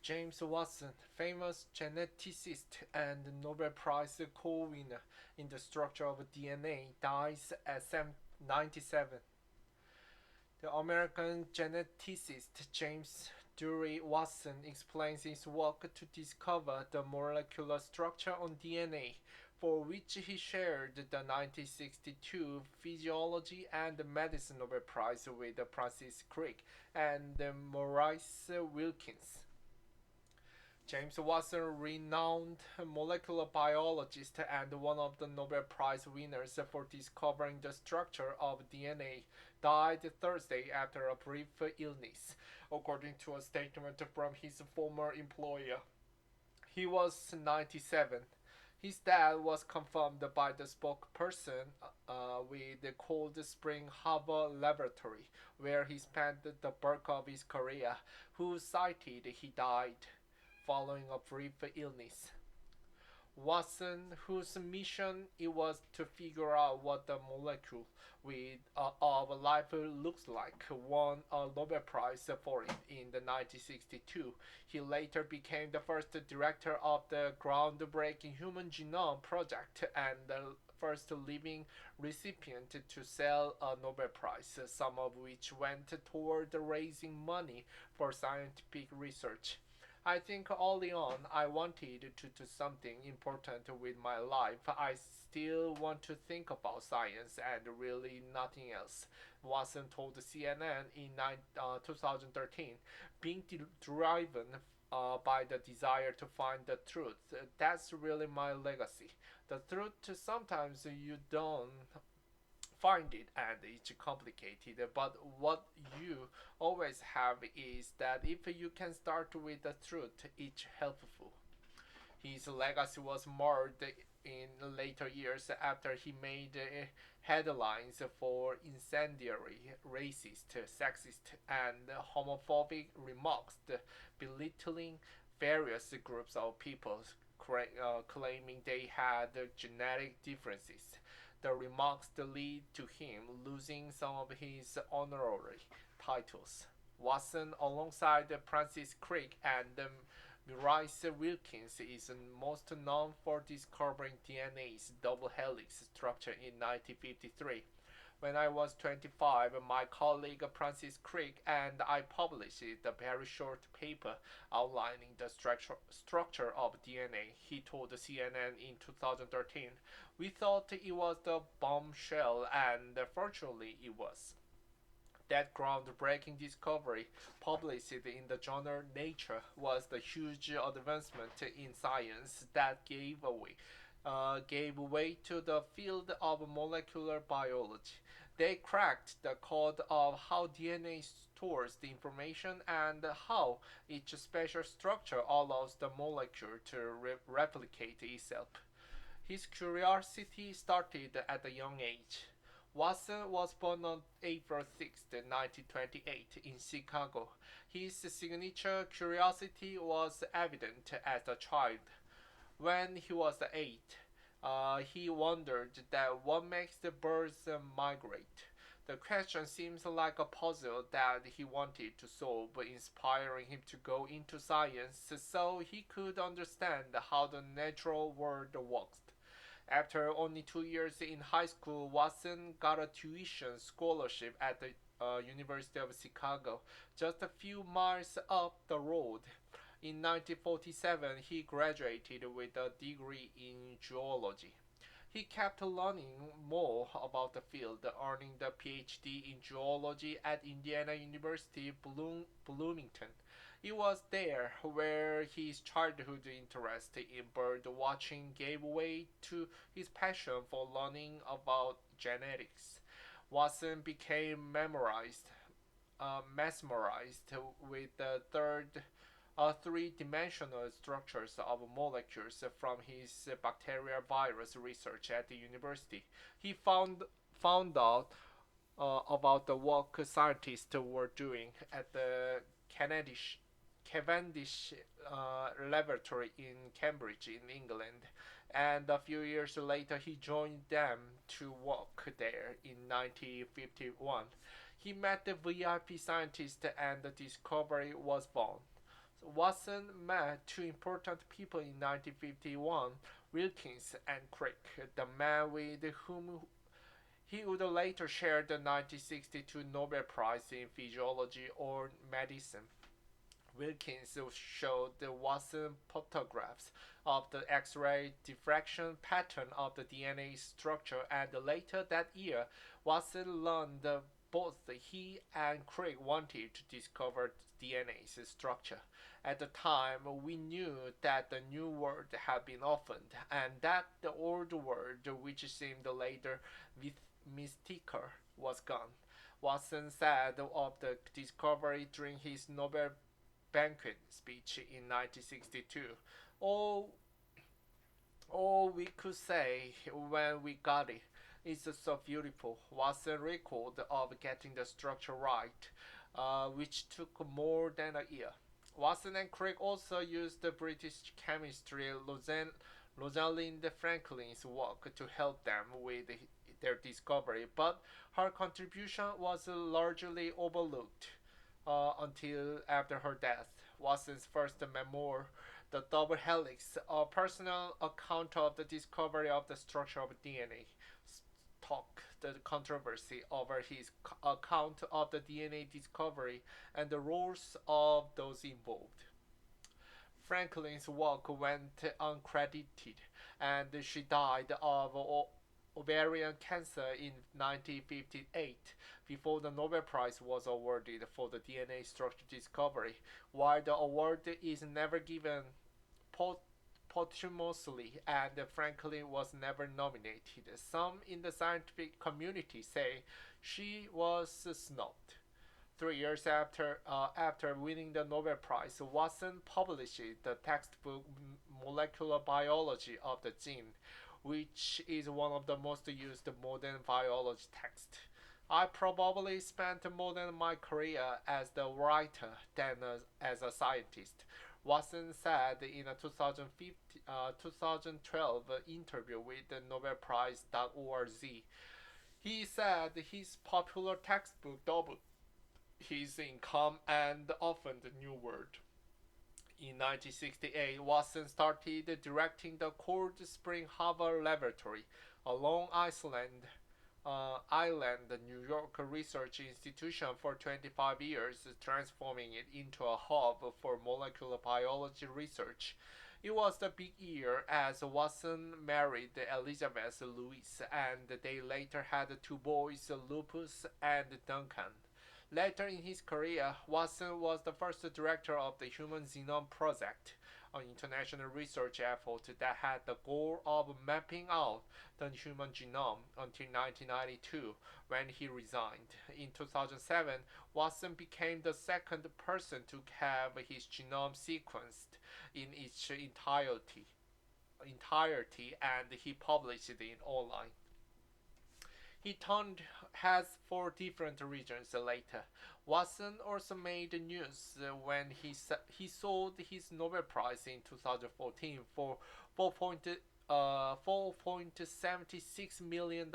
James Watson, famous geneticist and Nobel Prize co-winner in the structure of DNA, dies at 97. The American geneticist James Dury Watson explains his work to discover the molecular structure on DNA, for which he shared the 1962 Physiology and Medicine Nobel Prize with Francis Crick and Maurice Wilkins. James Watson, renowned molecular biologist and one of the Nobel Prize winners for discovering the structure of DNA, died Thursday after a brief illness, according to a statement from his former employer. He was 97. His death was confirmed by the spokesperson with the Cold Spring Harbor Laboratory, where he spent the bulk of his career, who cited he died following a brief illness. Watson, whose mission it was to figure out what the molecule of life looks like, won a Nobel Prize for it in the 1962. He later became the first director of the groundbreaking Human Genome Project and the first living recipient to sell a Nobel Prize, some of which went toward raising money for scientific research. I think early on I wanted to do something important with my life. I still want to think about science and really nothing else. Watson told CNN in 2013, being driven by the desire to find the truth. That's really my legacy. The truth sometimes you don't find it and it's complicated, but what you always have is that if you can start with the truth, it's helpful. His legacy was marred in later years after he made headlines for incendiary, racist, sexist, and homophobic remarks belittling various groups of people, claiming they had genetic differences. The remarks lead to him losing some of his honorary titles. Watson, alongside Francis Crick and Maurice Wilkins, is most known for discovering DNA's double helix structure in 1953. When I was 25, my colleague Francis Crick and I published a very short paper outlining the structure of DNA. He told CNN in 2013, "We thought it was the bombshell, and fortunately it was." That groundbreaking discovery, published in the journal Nature, was the huge advancement in science that gave way to the field of molecular biology. They cracked the code of how DNA stores the information and how each special structure allows the molecule to replicate itself. His curiosity started at a young age. Watson was born on April 6, 1928, in Chicago. His signature curiosity was evident as a child. When he was 8, he wondered that what makes the birds migrate. The question seems like a puzzle that he wanted to solve, inspiring him to go into science so he could understand how the natural world works. After only 2 years in high school, Watson got a tuition scholarship at the University of Chicago, just a few miles up the road. In 1947, he graduated with a degree in geology. He kept learning more about the field, earning the PhD in geology at Indiana University Bloomington. It was there where his childhood interest in bird watching gave way to his passion for learning about genetics. Watson became mesmerized with the three-dimensional structures of molecules from his bacterial virus research at the university. He found out about the work scientists were doing at the Cavendish Laboratory in Cambridge, in England, and a few years later he joined them to work there in 1951. He met the VIP scientist and the discovery was born. Watson met two important people in 1951, Wilkins and Crick, the man with whom he would later share the 1962 Nobel Prize in Physiology or Medicine. Wilkins showed Watson photographs of the X-ray diffraction pattern of the DNA structure, and later that year, Watson learned that both he and Craig wanted to discover DNA's structure. At the time, we knew that the new world had been opened, and that the old world, which seemed later mystical, was gone. Watson said of the discovery during his Nobel banquet speech in 1962. All, all we could say when we got it is so beautiful. Watson record of getting the structure right, which took more than a year. Watson and Crick also used the British chemistry Rosalind Franklin's work to help them with their discovery, but her contribution was largely overlooked until after her death. Watson's first memoir, The Double Helix, a personal account of the discovery of the structure of DNA, sparked the controversy over his account of the DNA discovery and the roles of those involved. Franklin's work went uncredited, and she died of ovarian cancer in 1958 before the Nobel Prize was awarded for the DNA structure discovery. While the award is never given posthumously and Franklin was never nominated, some in the scientific community say she was snubbed. 3 years after winning the Nobel Prize, Watson published the textbook Molecular Biology of the Gene, which is one of the most used modern biology texts. I probably spent more than my career as the writer than as a scientist. Watson said in a 2012 interview with the NobelPrize.org. He said his popular textbook doubled his income and opened a new world. In 1968, Watson started directing the Cold Spring Harbor Laboratory, a Long Island, New York research institution for 25 years, transforming it into a hub for molecular biology research. It was the big year as Watson married Elizabeth Louise, and they later had two boys, Lupus and Duncan. Later in his career, Watson was the first director of the Human Genome Project, an international research effort that had the goal of mapping out the human genome until 1992, when he resigned. In 2007, Watson became the second person to have his genome sequenced in its entirety, and he published it online. He turned heads for different regions later. Watson also made news when he sold his Nobel Prize in 2014 for $4.76 million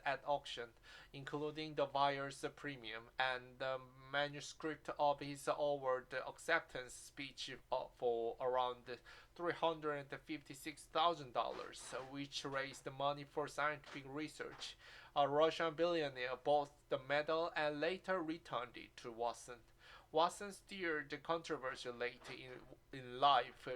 at auction, including the buyer's premium and the manuscript of his award acceptance speech for around $356,000, which raised money for scientific research. A Russian billionaire bought the medal and later returned it to Watson. Watson stirred the controversy late in life,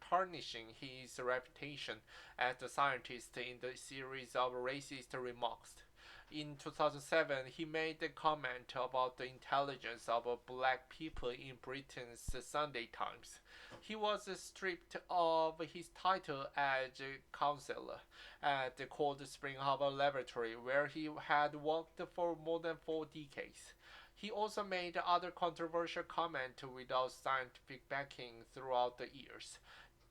tarnishing his reputation as a scientist in the series of racist remarks. In 2007, he made a comment about the intelligence of black people in Britain's Sunday Times. He was stripped of his title as counselor at the Cold Spring Harbor Laboratory, where he had worked for more than 4 decades. He also made other controversial comments without scientific backing throughout the years.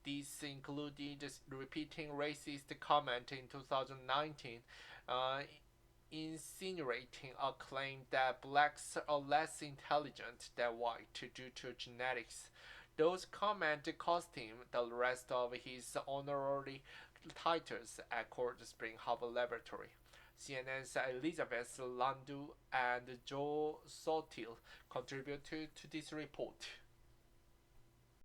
These included repeating racist comment in 2019, insinuating a claim that blacks are less intelligent than white due to genetics. Those comments cost him the rest of his honorary titles at Cold Spring Harbor Laboratory. CNN's Elizabeth Landau and Joe Sotil contributed to this report.